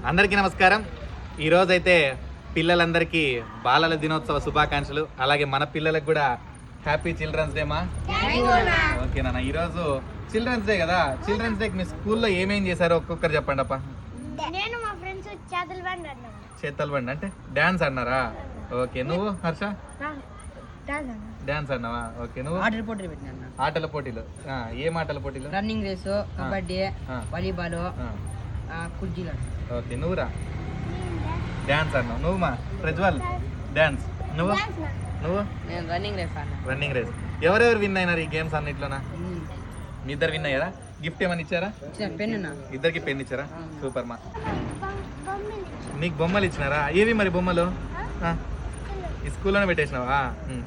అందరికీ నమస్కారం. ఈరోజైతే పిల్లలందరికీ బాలల దినోత్సవ శుభాకాంక్షలు. అలాగే మన పిల్లలకు కూడా హ్యాపీ చిల్డ్రన్స్ డే మా. ఓకేనా, ఈరోజు చిల్డ్రన్స్ డే కదా. చిల్డ్రన్స్ డే మీ స్కూల్లో ఏమేం చేశారో ఒక్కొక్కరు చెప్పండి అప్ప. నేను మా ఫ్రెండ్స్ చేతల బండి అంటే డాన్స్ అన్నారా? ఓకే, నువ్వు హర్ష డాన్స్ అన్నావా? ఓకే, నువ్వు ఆటల పోటీలు పెట్టినా. ఆటల పోటీలు. ఏం ఆటల పోటీలు? రన్నింగ్ రేసు, కబడ్డీ, వాలీబాల్, కుర్చీలు. ఓకే, నువ్వురా డాన్స్ అన్నావు. నువ్వు మా ప్రజ్వల్ డాన్స్. నువ్వు నేను రన్నింగ్ రేస్ అన్నా. Running race. ఎవరెవరు విన్ అయినారు ఈ గేమ్స్ అన్నిట్లోనా? మీ ఇద్దరు విన్ అయ్యారా? గిఫ్ట్ ఏమని ఇచ్చారా? పెన్ను. ఇద్దరికి పెన్ ఇచ్చారా? సూపర్ మా. నీకు బొమ్మలు ఇచ్చినారా? ఏవి మరి బొమ్మలు? ఈ స్కూల్లోనే పెట్టేసినావా?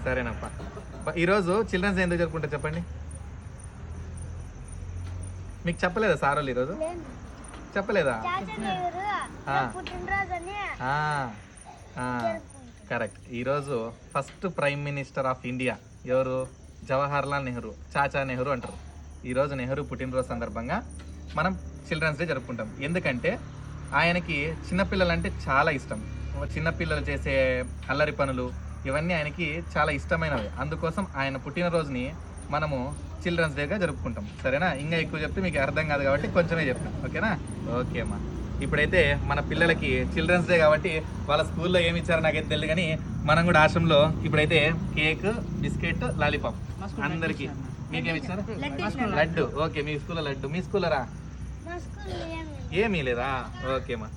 సరేనప్ప. ఈరోజు చిల్డ్రన్స్ డే ఎందుకు జరుపుకుంటారు చెప్పండి. మీకు చెప్పలేదా సార్ వాళ్ళు ఈరోజు? చెప్పలేదా? కరెక్ట్. ఈరోజు first prime minister of India ఎవరు? జవహర్లాల్ నెహ్రూ, చాచా నెహ్రూ అంటారు. ఈరోజు నెహ్రూ పుట్టినరోజు సందర్భంగా మనం చిల్డ్రన్స్ డే జరుపుకుంటాం. ఎందుకంటే ఆయనకి చిన్నపిల్లలంటే చాలా ఇష్టం. చిన్నపిల్లలు చేసే అల్లరి పనులు ఇవన్నీ ఆయనకి చాలా ఇష్టమైనవి. అందుకోసం ఆయన పుట్టినరోజుని మనము చిల్డ్రన్స్ డేగా జరుపుకుంటాం. సరేనా? ఇంకా ఎక్కువ చెప్తే మీకు అర్థం కాదు కాబట్టి కొంచెమే చెప్తాం. ఓకేనా? ఓకే అమ్మా. ఇప్పుడైతే మన పిల్లలకి చిల్డ్రన్స్ డే కాబట్టి వాళ్ళ స్కూల్లో ఏమి ఇచ్చారో నాకైతే తెలియదు, కానీ మనం కూడా ఆశ్రమంలో ఇప్పుడైతే కేక్, బిస్కెట్, లాలీపాప్ అందరికి. మీకేమి ఇచ్చారు? లడ్డు. ఓకే, మీ స్కూల్లో లడ్డు. మీ స్కూల్లో రా ఏమీ లేదా? ఓకే అమ్మా.